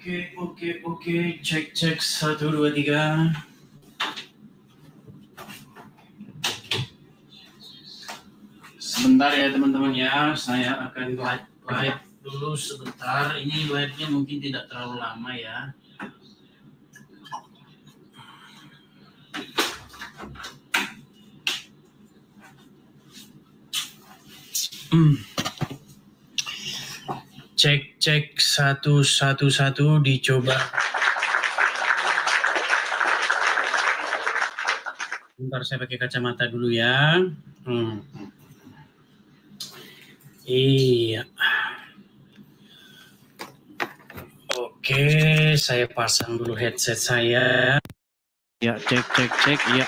Oke. Cek 1, 2, 3. Sebentar ya teman-teman ya, saya akan live dulu sebentar. Ini live-nya mungkin tidak terlalu lama ya. Cek 1 dicoba. Bentar saya pakai kacamata dulu ya. Iya. Oke, saya pasang dulu headset saya. Ya, cek. Ya.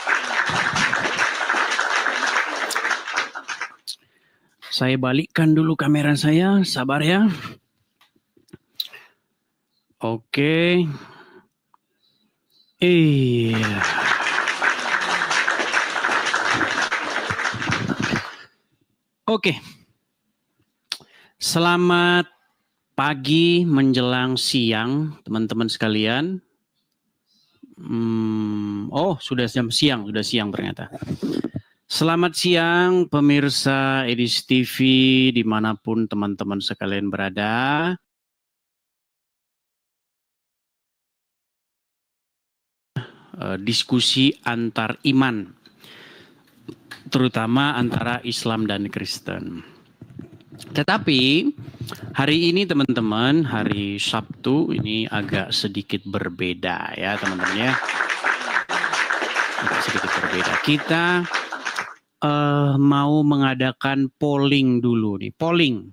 Saya balikkan dulu kamera saya, sabar ya. Oke. Iya. Oke. Selamat pagi menjelang siang, teman-teman sekalian. Sudah jam siang, sudah siang ternyata. Selamat siang pemirsa Edis TV dimanapun teman-teman sekalian berada. Diskusi antar iman, terutama antara Islam dan Kristen. Tetapi hari ini teman-teman, hari Sabtu ini agak sedikit berbeda ya teman-teman ya. Agak sedikit berbeda. Kita mau mengadakan polling dulu nih. Polling.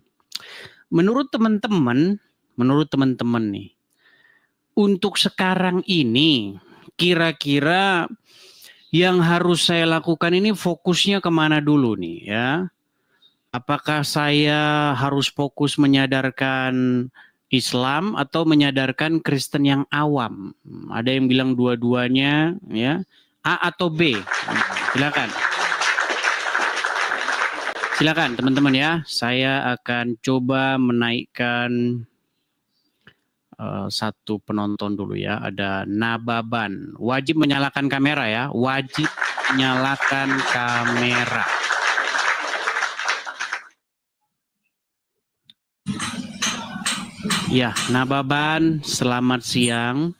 Menurut teman-teman nih, untuk sekarang ini kira-kira yang harus saya lakukan ini fokusnya kemana dulu nih ya? Apakah saya harus fokus menyadarkan Islam atau menyadarkan Kristen yang awam? Ada yang bilang dua-duanya ya, A atau B. Silakan teman-teman ya. Saya akan coba menaikkan satu penonton dulu ya. Ada Nababan. Wajib menyalakan kamera ya. Wajib menyalakan kamera. Ya, Nababan, selamat siang.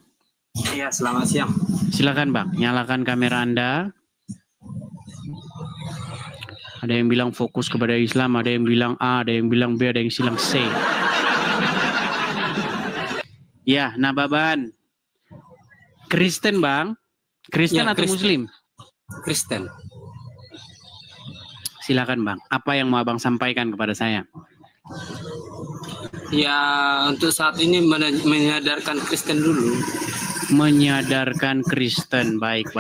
Iya, selamat siang. Silakan Bang, nyalakan kamera Anda. Ada yang bilang fokus kepada Islam, ada yang bilang A, ada yang bilang B, ada yang bilang C. Ya, Nababan. Kristen Bang? Kristen ya, atau Muslim? Kristen. Silakan Bang, apa yang mau Abang sampaikan kepada saya? Ya, untuk saat ini menyadarkan Kristen dulu. Menyadarkan Kristen, baik.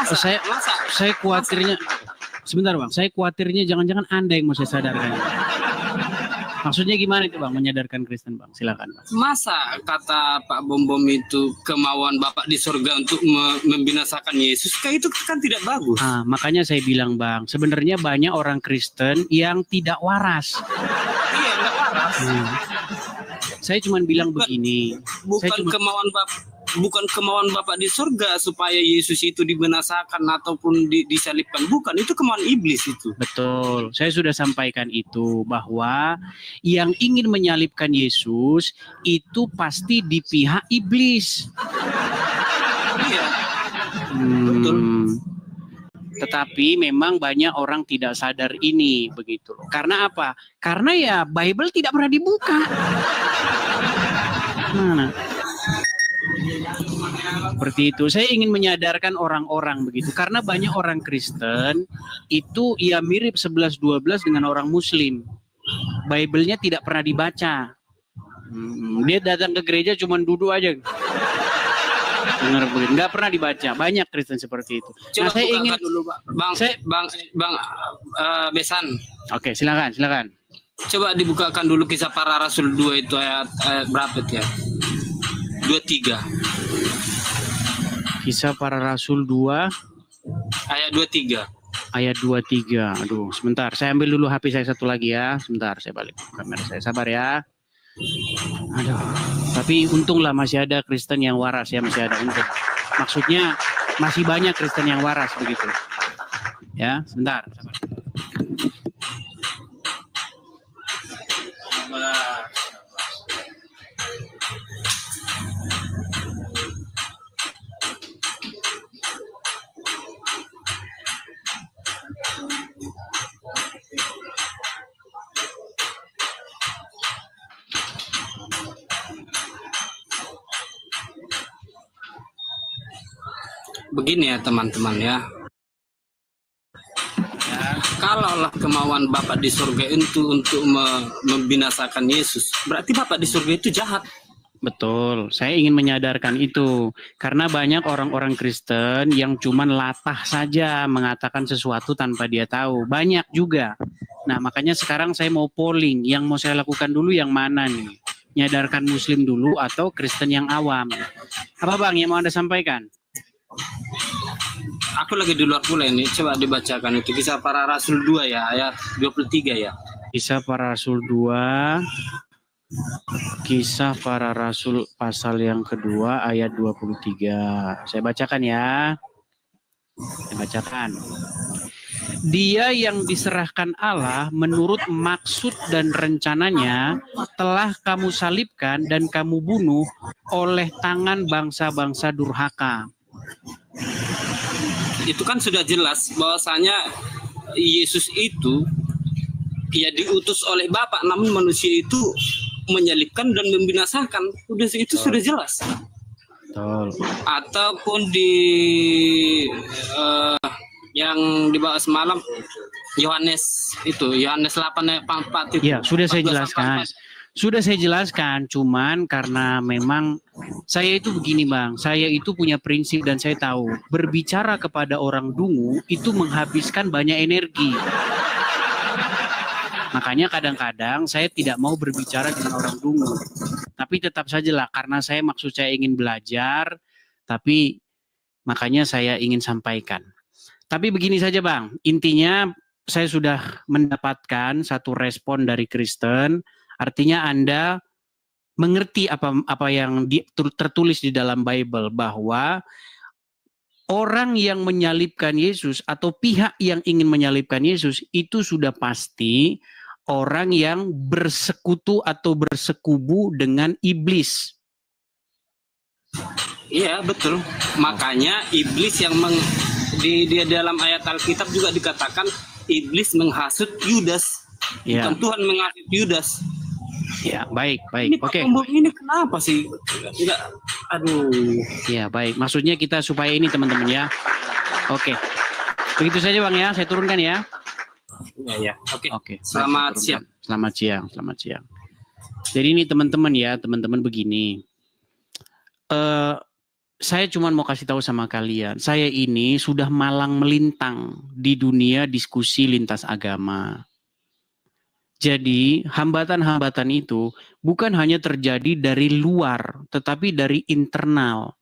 Saya khawatirnya, sebentar Bang, saya khawatirnya jangan-jangan Anda yang mau saya sadarkan. Maksudnya gimana itu Bang, menyadarkan Kristen Bang? Silakan Bang. Masa kata Pak Bom itu kemauan Bapak di surga untuk membinasakan Yesus, kayak itu kan tidak bagus. Makanya saya bilang Bang, sebenarnya banyak orang Kristen yang tidak waras. Iya, nggak waras. Saya cuma bilang begini. Bukan kemauan Bapak di surga supaya Yesus itu dibinasakan ataupun disalibkan. Bukan, itu kemauan iblis itu. Betul, saya sudah sampaikan itu bahwa yang ingin menyalibkan Yesus itu pasti di pihak iblis. Iya, betul. Tetapi memang banyak orang tidak sadar ini begitu. Karena apa? Karena ya Bible tidak pernah dibuka. Mana? Seperti itu. Saya ingin menyadarkan orang-orang begitu. Karena banyak orang Kristen itu ya mirip 11-12 dengan orang Muslim. Bible-nya tidak pernah dibaca. Dia datang ke gereja cuma duduk aja. Benar begitu. Nggak pernah dibaca. Banyak Kristen seperti itu. Coba saya ingin dulu, Bang Besan. Oke, silakan. Coba dibukakan dulu Kisah Para Rasul 2 itu ayat berapa ya? 23. Kisah Para Rasul 2 ayat 23. Ayat 23. Aduh, sebentar. Saya ambil dulu HP saya satu lagi ya. Sebentar, saya balik kamera saya. Sabar ya. Aduh, tapi untunglah masih ada Kristen yang waras ya, masih ada untung. Maksudnya masih banyak Kristen yang waras begitu. Ya, sebentar. Begini ya teman-teman ya. Kalaulah kemauan Bapak di surga itu untuk membinasakan Yesus, berarti Bapak di surga itu jahat. Betul, saya ingin menyadarkan itu. Karena banyak orang-orang Kristen yang cuman latah saja mengatakan sesuatu tanpa dia tahu. Banyak juga. Nah, makanya sekarang saya mau polling. Yang mau saya lakukan dulu yang mana nih? Nyadarkan Muslim dulu atau Kristen yang awam? Apa Bang yang mau Anda sampaikan? Aku lagi di luar pula ini. Coba dibacakan itu Kisah Para Rasul 2 ya, ayat 23 ya. Kisah Para Rasul 2. Kisah Para Rasul pasal yang kedua ayat 23. Saya bacakan ya. Saya bacakan. Dia yang diserahkan Allah menurut maksud dan rencananya telah kamu salibkan dan kamu bunuh oleh tangan bangsa-bangsa durhaka. Itu kan sudah jelas bahwasanya Yesus itu ya diutus oleh Bapa, namun manusia itu menyalibkan dan membinasakan. Udah itu sudah jelas. Betul. Ataupun di yang dibahas semalam Yohanes 8 ayat 4 itu. Ya, sudah saya jelaskan. Sudah saya jelaskan, cuman karena memang saya itu begini Bang, saya itu punya prinsip dan saya tahu berbicara kepada orang dungu itu menghabiskan banyak energi. Makanya kadang-kadang saya tidak mau berbicara dengan orang dungu. Tapi tetap saja lah, karena maksud saya ingin belajar, tapi makanya saya ingin sampaikan. Tapi begini saja Bang, intinya saya sudah mendapatkan satu respon dari Kristen, artinya Anda mengerti apa yang tertulis di dalam Bible, bahwa orang yang menyalibkan Yesus atau pihak yang ingin menyalibkan Yesus itu sudah pasti orang yang bersekutu atau bersekubu dengan iblis. Iya betul, makanya iblis yang di dalam ayat Alkitab juga dikatakan iblis menghasut Yudas, ya. Bukan Tuhan menghasut Yudas. Ya, baik. Ini Oke. Ini kenapa sih? Enggak, aduh. Ya, baik. Maksudnya kita supaya ini teman-teman ya. Oke. Begitu saja Bang ya, saya turunkan ya. Ya. Oke. Selamat siang. Jadi ini teman-teman ya, teman-teman begini. Saya cuma mau kasih tahu sama kalian, saya ini sudah malang melintang di dunia diskusi lintas agama. Jadi hambatan-hambatan itu bukan hanya terjadi dari luar, tetapi dari internal.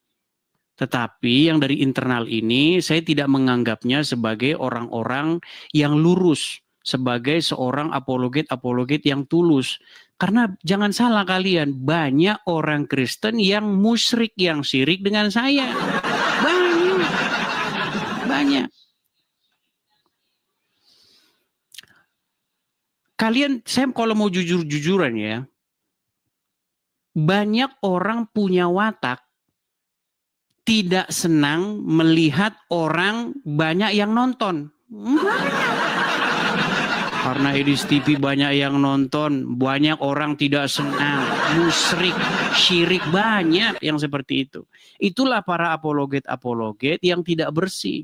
Tetapi yang dari internal ini saya tidak menganggapnya sebagai orang-orang yang lurus, sebagai seorang apologet yang tulus. Karena jangan salah kalian, banyak orang Kristen yang musyrik, yang syirik dengan saya. Banyak. Kalian, saya kalau mau jujur-jujuran ya, banyak orang punya watak tidak senang melihat orang banyak yang nonton. Karena Edis TV banyak yang nonton, banyak orang tidak senang, musyrik, syirik, banyak yang seperti itu. Itulah para apologet yang tidak bersih.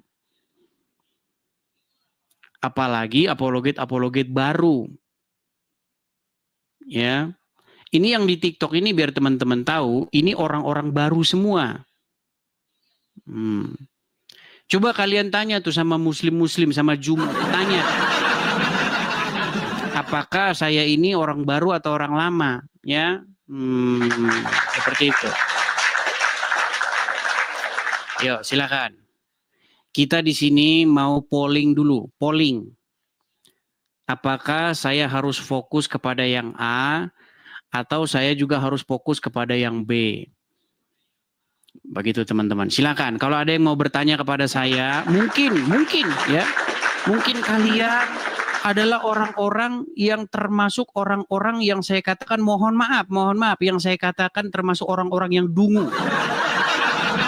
Apalagi apologet baru. Ya. Ini yang di TikTok ini biar teman-teman tahu, ini orang-orang baru semua. Coba kalian tanya tuh sama muslim-muslim, sama Jumat, tanya. Apakah saya ini orang baru atau orang lama? Ya, seperti itu. Yuk, silakan. Kita di sini mau polling dulu. Polling. Apakah saya harus fokus kepada yang A atau saya juga harus fokus kepada yang B? Begitu teman-teman. Silakan. Kalau ada yang mau bertanya kepada saya, mungkin ya, mungkin kalian adalah orang-orang yang termasuk orang-orang yang saya katakan mohon maaf, yang saya katakan termasuk orang-orang yang dungu.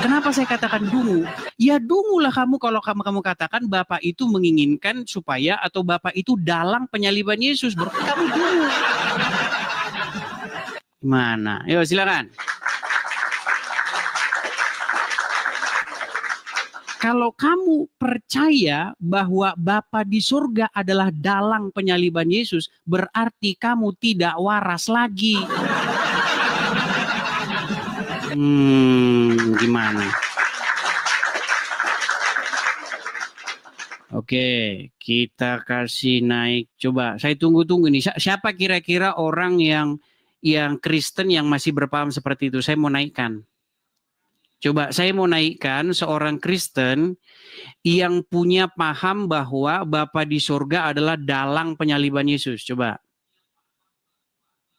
Kenapa saya katakan dungu? Ya dungulah kamu kalau kamu katakan Bapak itu menginginkan supaya atau Bapak itu dalang penyaliban Yesus. Berarti kamu dungu. Gimana? Yuk silakan. Kalau kamu percaya bahwa Bapa di surga adalah dalang penyaliban Yesus, berarti kamu tidak waras lagi. Gimana? Oke, kita kasih naik. Coba, saya tunggu-tunggu nih. Siapa kira-kira orang yang Kristen yang masih berpaham seperti itu? Saya mau naikkan. Coba saya mau naikkan seorang Kristen yang punya paham bahwa Bapa di surga adalah dalang penyaliban Yesus. Coba.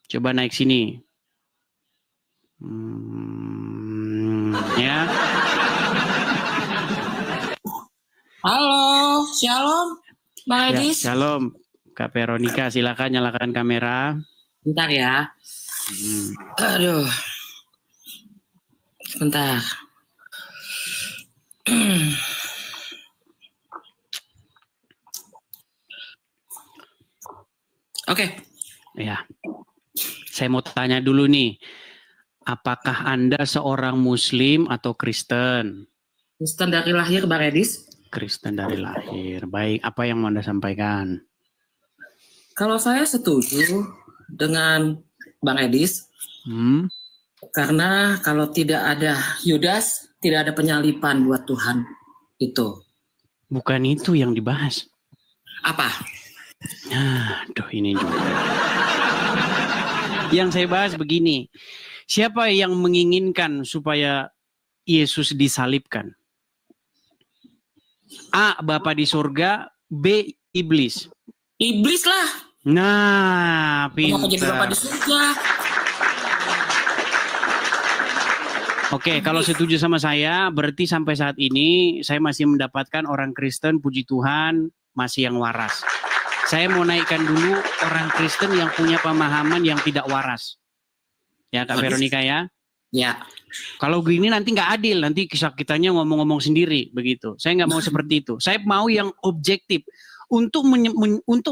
Coba naik sini. Ya. Halo, shalom, Bang Edis. Ya, shalom, Kak Veronica. Silakan nyalakan kamera. Bentar ya. Aduh. Bentar. Oke. Ya. Saya mau tanya dulu nih. Apakah Anda seorang Muslim atau Kristen? Kristen dari lahir, Bang Edis. Kristen dari lahir. Baik, apa yang mau Anda sampaikan? Kalau saya setuju dengan Bang Edis. Karena kalau tidak ada Yudas, tidak ada penyaliban buat Tuhan. Itu. Bukan itu yang dibahas. Apa? Aduh, ini juga. Yang saya bahas begini. Siapa yang menginginkan supaya Yesus disalibkan? A. Bapa di surga. B. Iblis. Iblis lah. Nah, pintar. Kenapa jadi Bapa di surga? Oke, kalau setuju sama saya, berarti sampai saat ini saya masih mendapatkan orang Kristen, puji Tuhan, masih yang waras. Saya mau naikkan dulu orang Kristen yang punya pemahaman yang tidak waras. Ya, Kak Veronica ya? Ya. Kalau gini nanti nggak adil, nanti kisah-kitanya ngomong-ngomong sendiri, begitu. Saya nggak mau seperti itu. Saya mau yang objektif. Untuk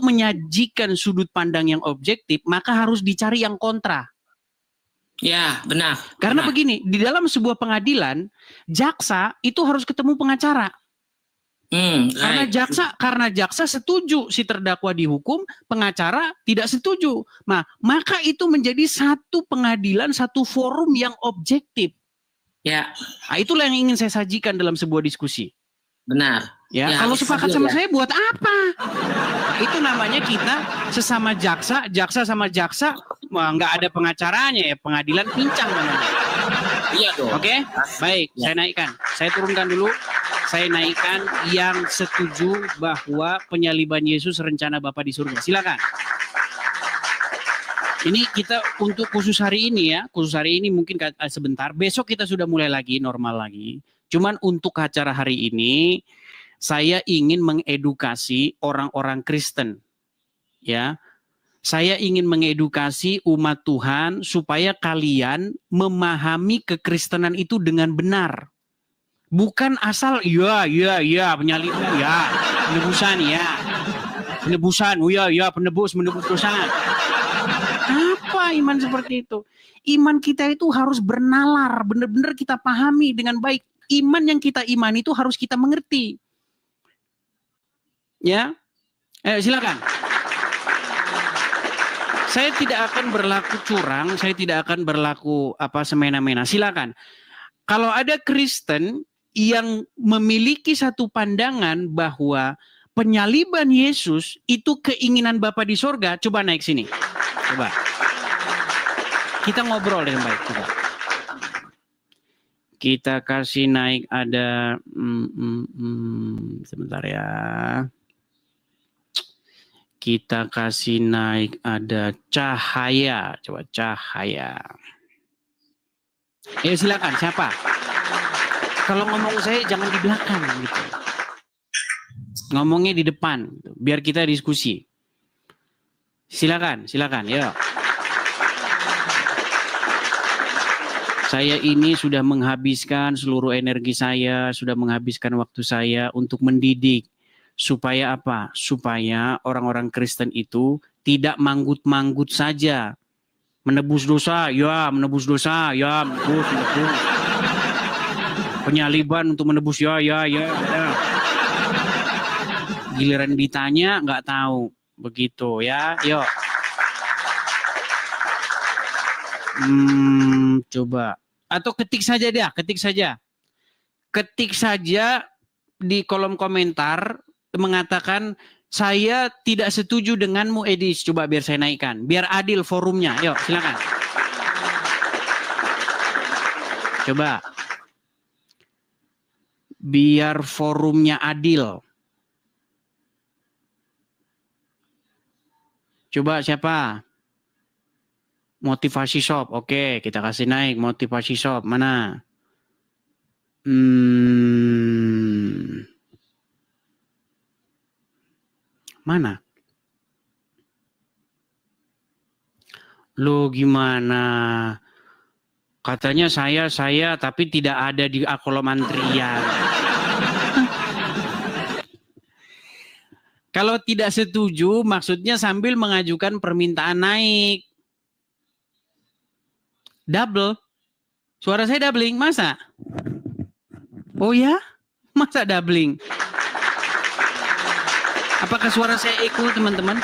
menyajikan sudut pandang yang objektif, maka harus dicari yang kontra. Ya, benar. Karena begini, di dalam sebuah pengadilan, jaksa itu harus ketemu pengacara. Karena jaksa setuju si terdakwa dihukum, pengacara tidak setuju. Nah, maka itu menjadi satu pengadilan, satu forum yang objektif. Ya. Nah, itulah yang ingin saya sajikan dalam sebuah diskusi. Benar. Ya, kalau sepakat sama saya buat apa? Nah, itu namanya kita sesama jaksa sama jaksa, nggak ada pengacaranya ya, pengadilan pincang namanya. Iya dong. Oke, baik, saya naikkan. Saya turunkan dulu. Saya naikkan yang setuju bahwa penyaliban Yesus rencana Bapa di surga. Silakan. Ini kita untuk khusus hari ini ya, khusus hari ini mungkin sebentar. Besok kita sudah mulai lagi, normal lagi. Cuman untuk acara hari ini, saya ingin mengedukasi orang-orang Kristen. Ya. Saya ingin mengedukasi umat Tuhan supaya kalian memahami kekristenan itu dengan benar. Bukan asal ya penyaliban ya, penebusan ya. Penebusan, penebus dosa. Apa iman seperti itu? Iman kita itu harus bernalar, benar-benar kita pahami dengan baik. Iman yang kita imani itu harus kita mengerti. Ya, silakan. Saya tidak akan berlaku curang, saya tidak akan berlaku semena-mena. Silakan. Kalau ada Kristen yang memiliki satu pandangan bahwa penyaliban Yesus itu keinginan Bapa di sorga, coba naik sini. Coba. Kita ngobrol dengan baik. Coba. Kita kasih naik ada sebentar ya. Kita kasih naik ada Cahaya. Coba Cahaya. Silakan, siapa? Kalau ngomong saya jangan di belakang gitu. Ngomongnya di depan, gitu. Biar kita diskusi. Silakan, yuk. Saya ini sudah menghabiskan seluruh energi saya, sudah menghabiskan waktu saya untuk mendidik. Supaya apa? Supaya orang-orang Kristen itu tidak manggut-manggut saja. Menebus dosa, ya menebus dosa, ya menebus. Penyaliban untuk menebus, ya. Giliran ditanya nggak tahu. Begitu ya, yuk. Coba. Atau ketik saja deh, ketik saja di kolom komentar mengatakan saya tidak setuju denganmu Edis. Coba biar saya naikkan, biar adil forumnya. Yuk, silakan. Coba. Biar forumnya adil. Coba siapa? Motivasi shop. Oke, kita kasih naik motivasi shop. Mana? Mana? Lo gimana? Katanya saya tapi tidak ada di kolom antrian. Kalau tidak setuju maksudnya sambil mengajukan permintaan naik. Double. Suara saya doubling, masa? Oh ya? Masa doubling? Apakah suara saya echo, teman-teman?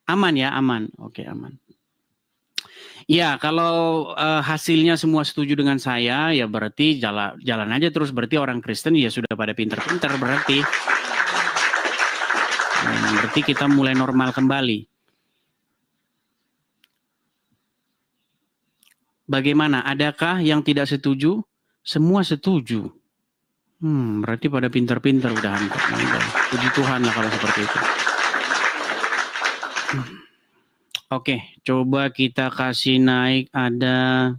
Aman ya, aman. Oke, aman. Ya, kalau hasilnya semua setuju dengan saya, ya berarti jalan aja terus. Berarti orang Kristen ya sudah pada pintar-pintar berarti. Berarti kita mulai normal kembali. Bagaimana? Adakah yang tidak setuju? Semua setuju. Berarti pada pintar-pintar udah hampir. Puji Tuhan lah kalau seperti itu. Oke, coba kita kasih naik ada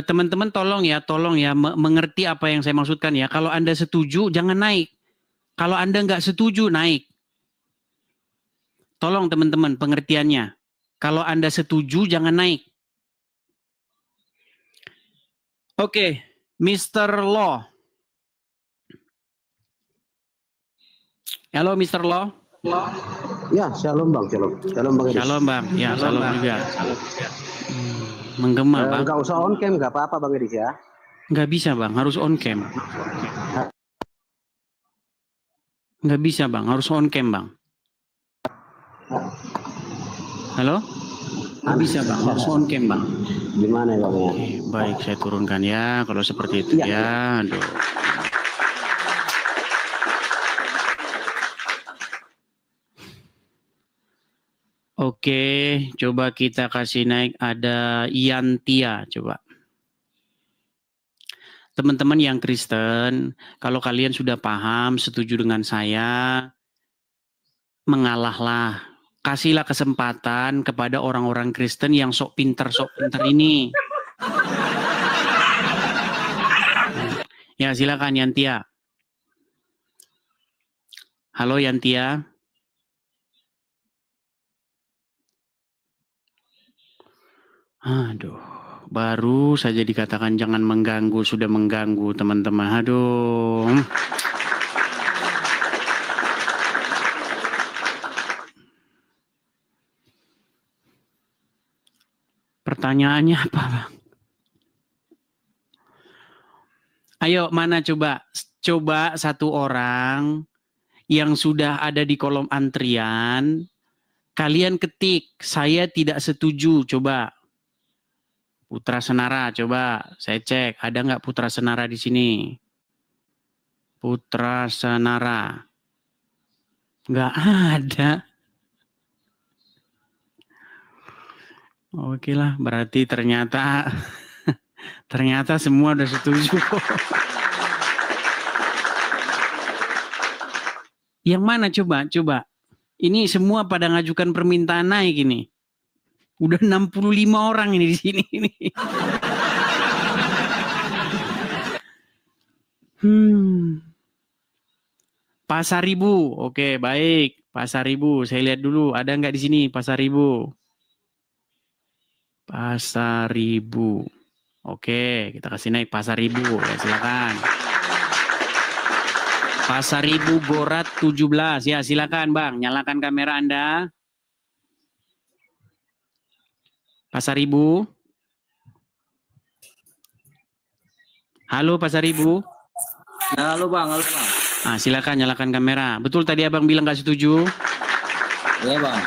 teman-teman tolong ya mengerti apa yang saya maksudkan ya. Kalau Anda setuju jangan naik. Kalau Anda nggak setuju naik. Tolong teman-teman pengertiannya. Kalau Anda setuju, jangan naik. Oke, Mr. Law. Halo, Mr. Law. Ya, shalom Bang, shalom. Shalom Bang. Shalom Bang, ya shalom juga. Menggema Bang. Nggak usah on cam, nggak apa-apa Bang Edis ya. Nggak bisa Bang, harus on cam. Nggak bisa Bang, harus on cam Bang. Halo? Nggak bisa Bang, harus on cam Bang. Gimana ya Bang? Oke, baik, saya turunkan ya kalau seperti itu ya. Aduh. Oke, coba kita kasih naik ada Yantia, coba. Teman-teman yang Kristen, kalau kalian sudah paham, setuju dengan saya, mengalahlah. Kasihlah kesempatan kepada orang-orang Kristen yang sok pinter ini. Ya, silakan Yantia. Halo Yantia. Aduh, baru saja dikatakan jangan mengganggu, sudah mengganggu teman-teman. Aduh. Pertanyaannya apa, Bang? Ayo, mana coba? Coba satu orang yang sudah ada di kolom antrian, kalian ketik, saya tidak setuju, coba. Putra Senara, coba saya cek, ada nggak Putra Senara di sini? Putra Senara. Nggak ada. Oke lah, berarti ternyata semua udah setuju. Yang mana coba? Ini semua pada ngajukan permintaan naik ini. Udah 65 orang ini di sini. Pasaribu, oke baik. Pasaribu, saya lihat dulu. Ada nggak di sini Pasaribu? Pasaribu. Oke, kita kasih naik Pasaribu. Ya, silakan. Pasaribu Gorat 17. Ya, silakan Bang. Nyalakan kamera Anda. Pasaribu. Halo Pasaribu. Ya, halo Bang, halo Bang. Ah, silakan nyalakan kamera. Betul tadi Abang bilang nggak setuju? Ya Bang.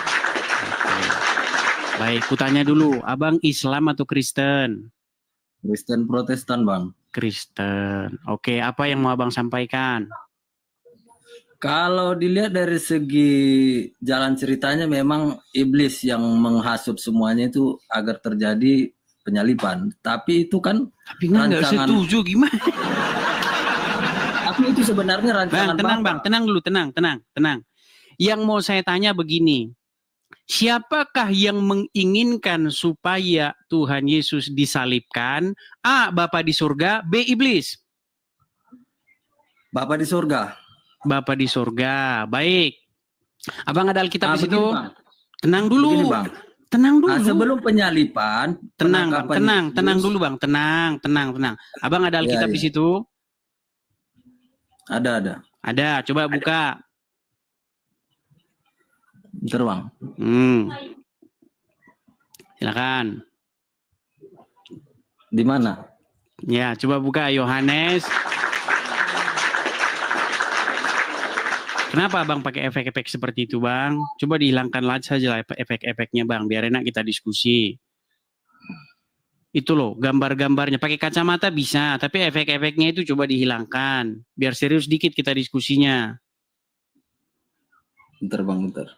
Baik, kutanya dulu. Abang Islam atau Kristen? Kristen Protestan Bang. Kristen. Oke, apa yang mau Abang sampaikan? Kalau dilihat dari segi jalan ceritanya memang iblis yang menghasut semuanya itu agar terjadi penyalipan. Tapi itu kan Tapi nggak setuju gimana? Tapi itu sebenarnya rancangan Bang, Bapak. tenang dulu, tenang. Yang mau saya tanya begini. Siapakah yang menginginkan supaya Tuhan Yesus disalibkan? A. Bapa di surga, B. Iblis. Bapak di surga. Bapa di surga. Baik. Abang ada Alkitab di situ? Bang. Tenang dulu. Begini, Bang. Tenang dulu. Nah, sebelum penyalipan, tenang penangkapan Yesus- dulu Bang. Tenang. Abang ada Alkitab Ya. di situ? Ada. Ada. Coba buka. Bentar Bang. Silakan. Di mana? Ya, coba buka Yohanes. Kenapa Bang pakai efek-efek seperti itu Bang? Coba dihilangkan saja lah efek-efeknya Bang, biar enak kita diskusi. Itu loh, gambar-gambarnya. Pakai kacamata bisa, tapi efek-efeknya itu coba dihilangkan. Biar serius dikit kita diskusinya. Bentar Bang, bentar.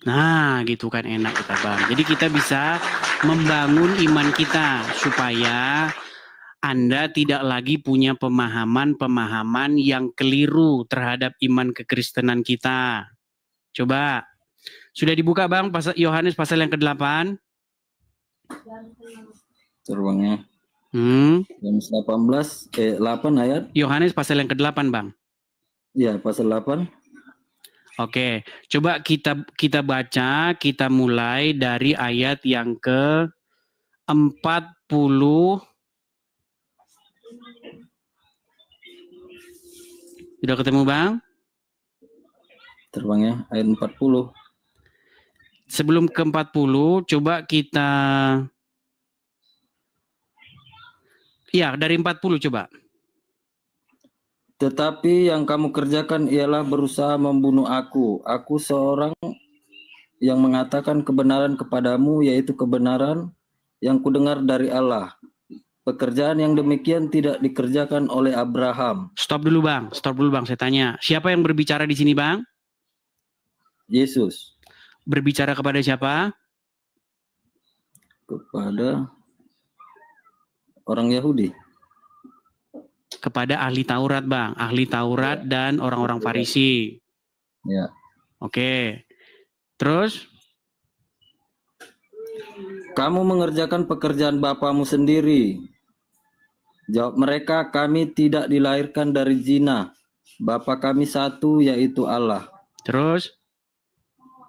Nah, gitu kan enak kita Bang. Jadi kita bisa membangun iman kita supaya Anda tidak lagi punya pemahaman-pemahaman yang keliru terhadap iman kekristenan kita. Coba, sudah dibuka Bang Yohanes pasal yang ke-8? Terbangnya. Yohanes 8 ayat. Yohanes pasal yang ke-8 Bang. Iya, pasal 8. Oke, coba kita baca, kita mulai dari ayat yang ke-40. Sudah ketemu Bang? Terbangnya ayat 40. Sebelum ke-40, coba kita... Ya, dari 40 coba. Tetapi yang kamu kerjakan ialah berusaha membunuh aku. Aku seorang yang mengatakan kebenaran kepadamu, yaitu kebenaran yang kudengar dari Allah. Pekerjaan yang demikian tidak dikerjakan oleh Abraham. Stop dulu Bang, saya tanya. Siapa yang berbicara di sini Bang? Yesus. Berbicara kepada siapa? Kepada orang Yahudi. Kepada ahli Taurat Bang, ahli Taurat dan orang-orang Farisi. Ya. Oke. Terus? Kamu mengerjakan pekerjaan bapamu sendiri. Jawab mereka, kami tidak dilahirkan dari zina. Bapa kami satu, yaitu Allah. Terus?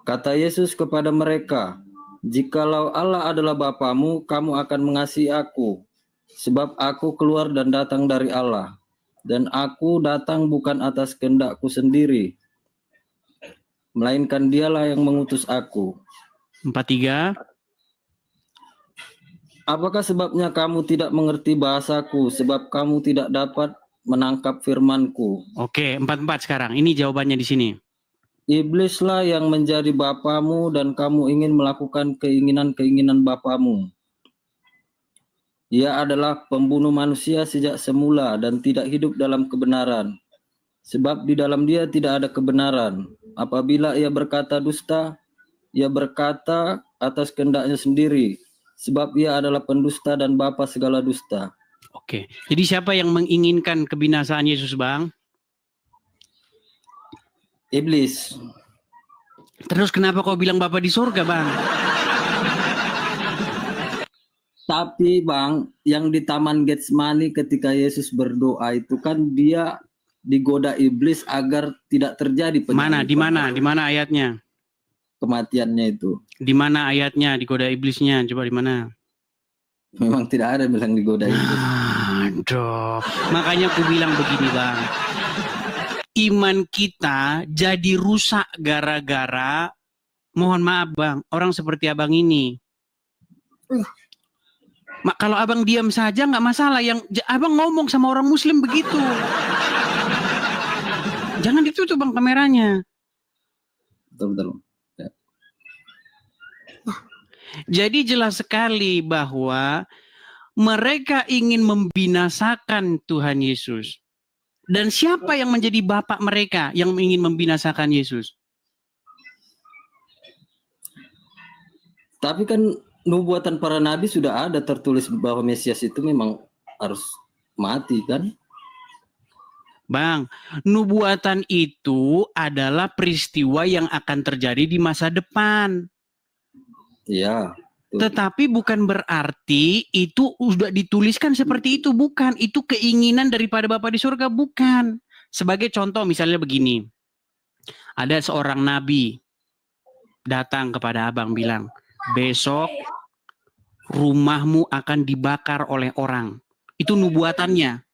Kata Yesus kepada mereka, jikalau Allah adalah bapamu, kamu akan mengasihi aku. Sebab aku keluar dan datang dari Allah. Dan aku datang bukan atas kehendakku sendiri, melainkan dialah yang mengutus aku. 43. Apakah sebabnya kamu tidak mengerti bahasaku, sebab kamu tidak dapat menangkap firmanku? Oke, 44 sekarang. Ini jawabannya di sini. Iblislah yang menjadi bapamu dan kamu ingin melakukan keinginan-keinginan bapamu. Ia adalah pembunuh manusia sejak semula dan tidak hidup dalam kebenaran. Sebab di dalam dia tidak ada kebenaran. Apabila ia berkata dusta, ia berkata atas kehendaknya sendiri, sebab ia adalah pendusta dan bapa segala dusta. Oke, jadi siapa yang menginginkan kebinasaan Yesus, Bang? Iblis. Terus kenapa kau bilang Bapa di surga, Bang? Tapi Bang, yang di Taman Getsemani ketika Yesus berdoa itu kan dia digoda iblis agar tidak terjadi penyaliban. Di mana ayatnya? Kematiannya itu. Di mana ayatnya digoda iblisnya? Coba di mana? Memang tidak ada bilang digoda iblis. Aduh, makanya aku bilang begini, Bang. Iman kita jadi rusak gara-gara, mohon maaf Bang, orang seperti abang ini. Kalau abang diam saja nggak masalah, yang abang ngomong sama orang Muslim begitu. Jangan ditutup Bang kameranya. Betul. Ya. Jadi jelas sekali bahwa mereka ingin membinasakan Tuhan Yesus. Dan siapa yang menjadi bapak mereka yang ingin membinasakan Yesus? Tapi kan nubuatan para nabi sudah ada tertulis bahwa Mesias itu memang harus mati kan? Bang, nubuatan itu adalah peristiwa yang akan terjadi di masa depan. Iya. Tetapi bukan berarti itu sudah dituliskan seperti itu, bukan. Itu keinginan daripada Bapa di surga, bukan. Sebagai contoh misalnya begini. Ada seorang nabi datang kepada abang bilang, besok rumahmu akan dibakar oleh orang. Itu nubuatannya.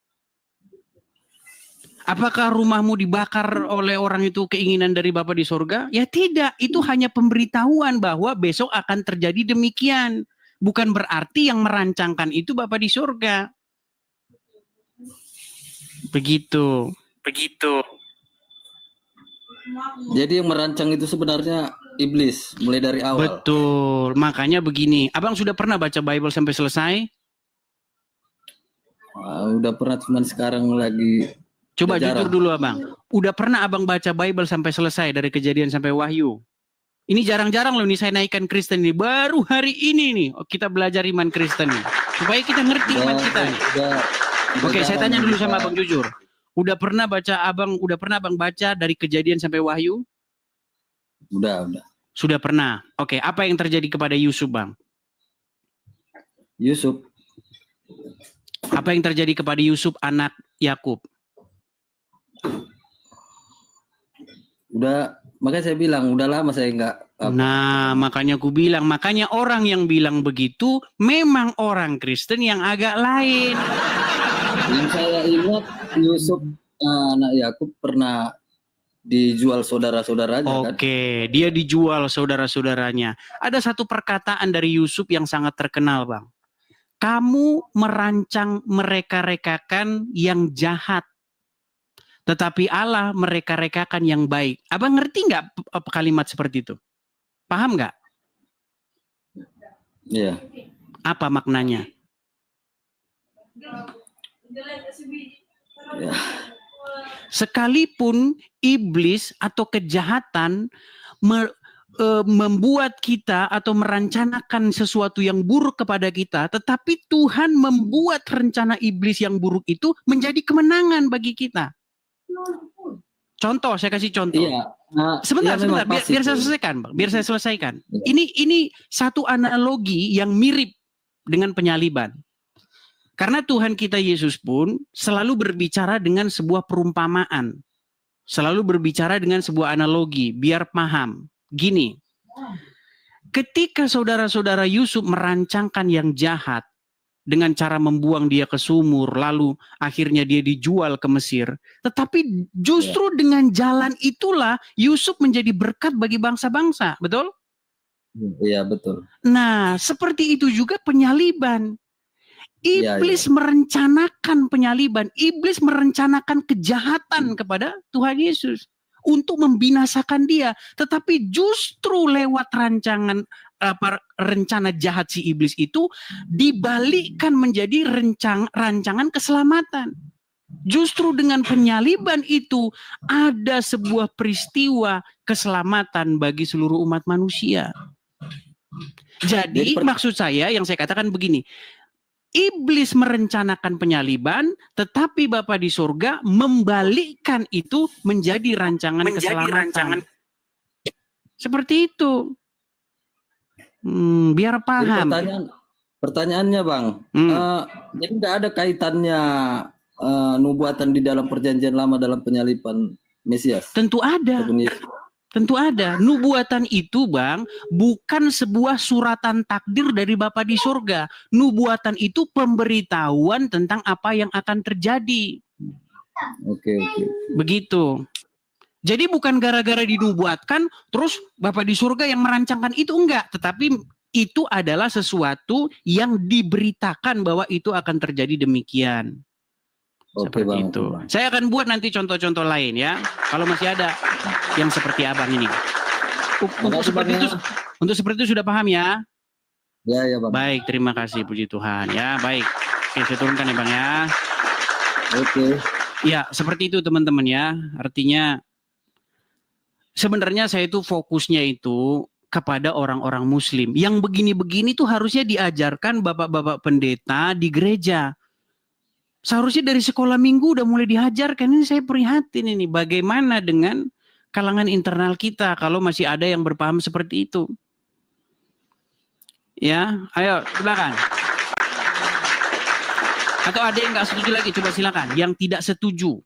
Apakah rumahmu dibakar oleh orang itu keinginan dari Bapa di surga? Ya tidak, itu hanya pemberitahuan bahwa besok akan terjadi demikian. Bukan berarti yang merancangkan itu Bapa di surga. Begitu. Jadi yang merancang itu sebenarnya iblis, mulai dari awal. Betul, makanya begini. Abang sudah pernah baca Bible sampai selesai? Udah pernah, cuman sekarang lagi. Coba jujur dulu abang, udah pernah abang baca Bible sampai selesai dari Kejadian sampai Wahyu? Ini jarang-jarang loh nih saya naikkan Kristen ini. Baru hari ini nih kita belajar iman Kristen nih. Supaya kita ngerti iman kita. Oke, saya tanya dulu sama abang jujur. Udah pernah abang baca dari Kejadian sampai Wahyu? Udah. Sudah pernah. Oke, apa yang terjadi kepada Yusuf, Bang? Yusuf. Apa yang terjadi kepada Yusuf anak Yakub? Udah, makanya saya bilang udah lama saya nggak. Nah, makanya aku bilang, makanya orang yang bilang begitu memang orang Kristen yang agak lain. Yang saya ingat Yusuf anak Yakub pernah dijual saudara-saudaranya kan? Oke, dia dijual saudara-saudaranya. Ada satu perkataan dari Yusuf yang sangat terkenal, Bang. Kamu merancang mereka-rekakan yang jahat, tetapi Allah mereka-rekakan yang baik. Abang ngerti nggak kalimat seperti itu? Paham nggak? Iya. Apa maknanya? Ya. Sekalipun iblis atau kejahatan membuat kita atau merencanakan sesuatu yang buruk kepada kita, tetapi Tuhan membuat rencana iblis yang buruk itu menjadi kemenangan bagi kita. Contoh, saya kasih contoh. Iya. Sebentar, biar saya selesaikan, Bang. Biar saya selesaikan. Ini satu analogi yang mirip dengan penyaliban. Karena Tuhan kita Yesus pun selalu berbicara dengan sebuah perumpamaan. Selalu berbicara dengan sebuah analogi, biar paham. Gini, ketika saudara-saudara Yusuf merancangkan yang jahat dengan cara membuang dia ke sumur, lalu akhirnya dia dijual ke Mesir. Tetapi justru dengan jalan itulah Yusuf menjadi berkat bagi bangsa-bangsa, betul? Iya, betul. Nah, seperti itu juga penyaliban. Iblis merencanakan penyaliban, iblis merencanakan kejahatan kepada Tuhan Yesus untuk membinasakan dia, tetapi justru lewat rencana jahat si iblis itu dibalikkan menjadi rancangan keselamatan. Justru dengan penyaliban itu ada sebuah peristiwa keselamatan bagi seluruh umat manusia. Jadi maksud saya yang saya katakan begini, iblis merencanakan penyaliban, tetapi Bapa di surga membalikkan itu menjadi rancangan keselamatan. Seperti itu. Biar paham. Pertanyaannya Bang, jadi nggak ada kaitannya nubuatan di dalam perjanjian lama dalam penyaliban Mesias? Tentu ada. Tentu ada. Nubuatan itu Bang bukan sebuah suratan takdir dari Bapa di surga. Nubuatan itu pemberitahuan tentang apa yang akan terjadi. Oke. Begitu. Jadi bukan gara-gara dinubuatkan terus Bapa di surga yang merancangkan itu, enggak. Tetapi itu adalah sesuatu yang diberitakan bahwa itu akan terjadi demikian. Seperti Bang, itu. Bang. Saya akan buat nanti contoh-contoh lain ya. Kalau masih ada yang seperti abang ini. Untuk seperti itu sudah paham ya? Ya Bang. Baik, terima kasih, puji Tuhan ya. Baik, oke, saya turunkan ya Bang ya. Oke. Ya, seperti itu teman-teman ya. Artinya sebenarnya saya itu fokusnya itu kepada orang-orang muslim. Yang begini-begini tuh harusnya diajarkan bapak-bapak pendeta di gereja. Seharusnya dari sekolah minggu udah mulai diajarkan. Ini saya prihatin ini. Bagaimana dengan kalangan internal kita kalau masih ada yang berpaham seperti itu. Ya, ayo silakan. Atau ada yang nggak setuju lagi, coba silakan. Yang tidak setuju.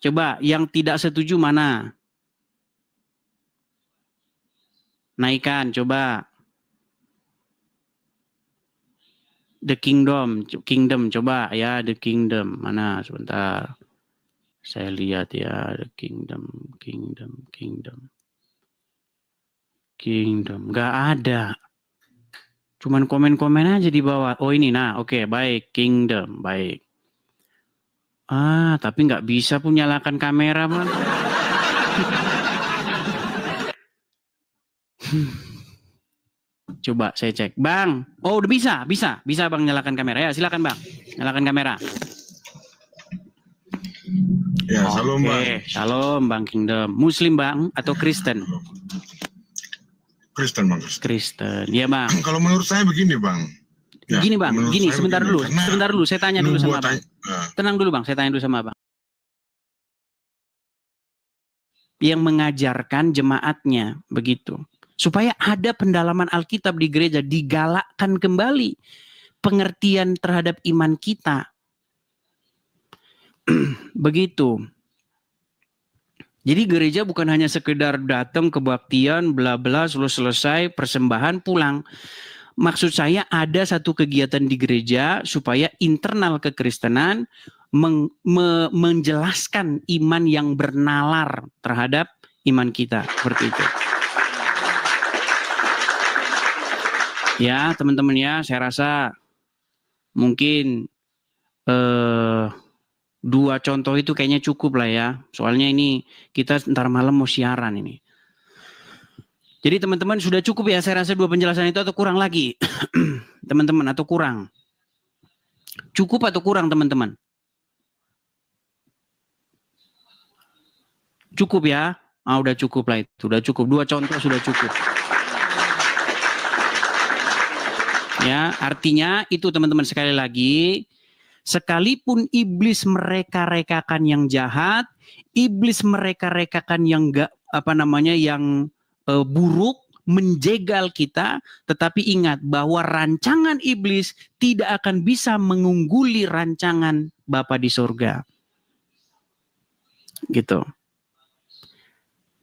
Coba yang tidak setuju mana? Naikkan, coba. The Kingdom, coba ya, The Kingdom. Mana sebentar. Saya lihat ya, The Kingdom. Nggak ada. Cuman komen-komen aja di bawah. Oh ini, nah oke, baik. Kingdom, baik. Tapi nggak bisa pun nyalakan kamera, man. Coba saya cek. Bang, oh udah bisa Bang nyalakan kamera. Ya silakan Bang, nyalakan kamera. Ya, salam Bang. Shalom Bang Kingdom. Muslim Bang atau Kristen? Kristen Bang. Kristen, ya Bang. Kalau menurut saya begini Bang. Ya, gini Bang, gini sebentar dulu, saya tanya dulu sama Bang. Tenang dulu Bang, saya tanya dulu sama Bang. Yang mengajarkan jemaatnya begitu. Supaya ada pendalaman Alkitab di gereja, digalakkan kembali pengertian terhadap iman kita. Begitu. Jadi gereja bukan hanya sekedar datang kebaktian, bla bla, selesai, persembahan, pulang. Maksud saya ada satu kegiatan di gereja supaya internal kekristenan menjelaskan iman yang bernalar terhadap iman kita. Seperti itu. Ya teman-teman ya, saya rasa mungkin 2 contoh itu kayaknya cukup lah ya. Soalnya ini kita ntar malam mau siaran ini. Jadi teman-teman sudah cukup ya, saya rasa 2 penjelasan itu atau kurang lagi? Teman-teman, atau kurang? Cukup atau kurang teman-teman? Cukup ya? Udah cukup lah itu, udah cukup. 2 contoh sudah cukup. Ya, artinya itu teman-teman sekali lagi, sekalipun iblis mereka-rekakan yang jahat, iblis mereka-rekakan yang yang buruk, menjegal kita, tetapi ingat bahwa rancangan iblis tidak akan bisa mengungguli rancangan Bapa di surga. Gitu.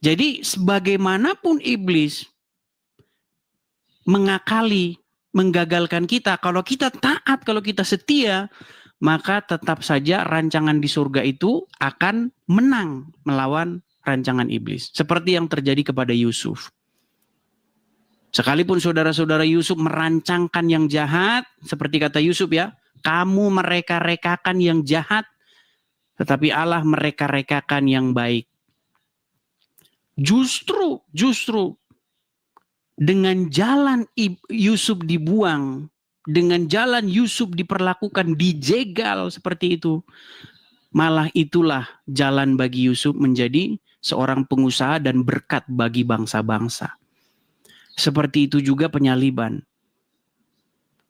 Jadi sebagaimanapun iblis mengakali, menggagalkan kita, kalau kita taat, kalau kita setia, maka tetap saja rancangan di surga itu akan menang melawan rancangan iblis. Seperti yang terjadi kepada Yusuf. Sekalipun saudara-saudara Yusuf merancangkan yang jahat, seperti kata Yusuf ya, kamu mereka-rekakan yang jahat, tetapi Allah mereka-rekakan yang baik. Justru dengan jalan Yusuf dibuang dengan jalan Yusuf diperlakukan, dijegal seperti itu, malah itulah jalan bagi Yusuf menjadi seorang pengusaha dan berkat bagi bangsa-bangsa. Seperti itu juga penyaliban.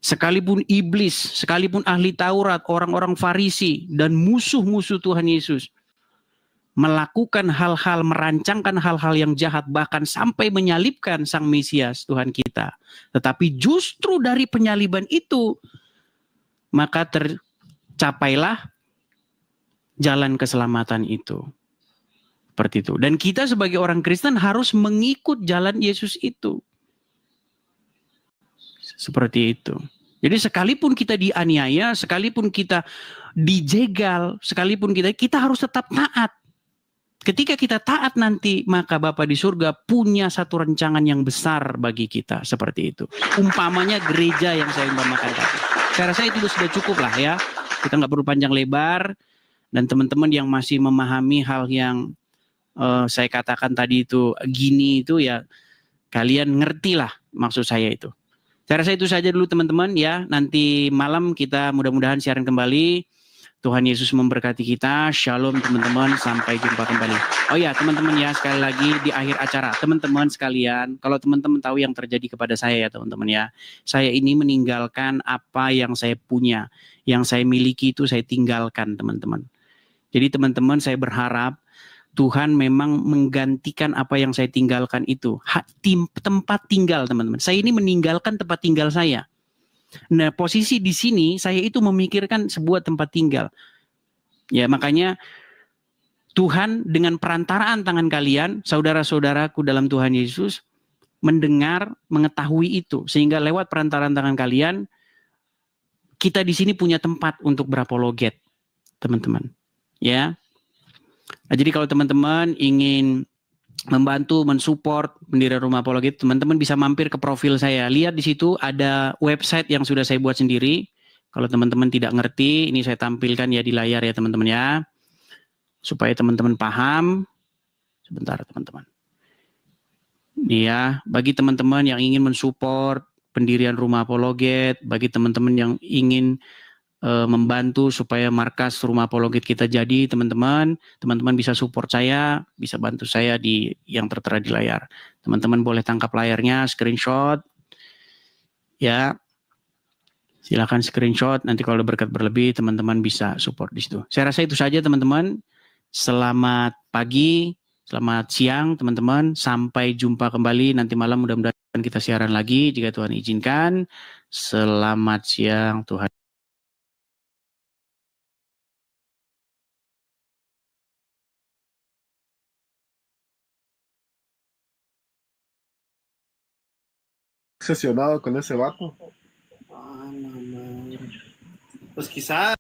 Sekalipun iblis, sekalipun ahli Taurat, orang-orang Farisi, dan musuh-musuh Tuhan Yesus melakukan hal-hal, merancangkan hal-hal yang jahat, bahkan sampai menyalibkan Sang Mesias Tuhan kita. Tetapi justru dari penyaliban itu, maka tercapailah jalan keselamatan itu. Seperti itu. Dan kita sebagai orang Kristen harus mengikut jalan Yesus itu. Seperti itu. Jadi sekalipun kita dianiaya, sekalipun kita dijegal, sekalipun kita harus tetap taat. Ketika kita taat nanti, maka Bapa di surga punya satu rancangan yang besar bagi kita. Seperti itu. Umpamanya gereja yang saya umpamakan tadi. Saya rasa itu sudah cukup lah ya. Kita nggak perlu panjang lebar. Dan teman-teman yang masih memahami hal yang saya katakan tadi itu gini itu ya, kalian ngerti lah maksud saya itu. Saya rasa itu saja dulu teman-teman ya. Nanti malam kita mudah-mudahan siaran kembali. Tuhan Yesus memberkati kita. Shalom teman-teman, sampai jumpa kembali. Oh ya teman-teman ya, sekali lagi di akhir acara, teman-teman sekalian, kalau teman-teman tahu yang terjadi kepada saya ya teman-teman ya. Saya ini meninggalkan apa yang saya punya, yang saya miliki itu saya tinggalkan teman-teman. Jadi teman-teman saya berharap Tuhan memang menggantikan apa yang saya tinggalkan itu. Tempat tinggal teman-teman. Saya ini meninggalkan tempat tinggal saya. Nah, posisi di sini saya itu memikirkan sebuah tempat tinggal. Ya, makanya Tuhan dengan perantaraan tangan kalian, saudara-saudaraku dalam Tuhan Yesus, mendengar, mengetahui itu. Sehingga lewat perantaraan tangan kalian, kita di sini punya tempat untuk berapologet, teman-teman. Ya. Nah, jadi kalau teman-teman ingin membantu, mensupport pendirian Rumah Apologet, teman-teman bisa mampir ke profil saya. Lihat di situ ada website yang sudah saya buat sendiri. Kalau teman-teman tidak ngerti, ini saya tampilkan ya di layar ya teman-teman ya. Supaya teman-teman paham. Sebentar teman-teman. Ya, bagi teman-teman yang ingin mensupport pendirian Rumah Apologet, bagi teman-teman yang ingin membantu supaya markas Rumah Apologet kita jadi, teman-teman bisa support saya, bisa bantu saya di yang tertera di layar. Teman-teman boleh tangkap layarnya, screenshot, ya, silakan screenshot. Nanti kalau ada berkat berlebih, teman-teman bisa support di situ. Saya rasa itu saja teman-teman. Selamat pagi, selamat siang teman-teman. Sampai jumpa kembali nanti malam. Mudah-mudahan kita siaran lagi jika Tuhan izinkan. Selamat siang Tuhan. Obsesionado con ese vato. Ah, no, no. Pues quizá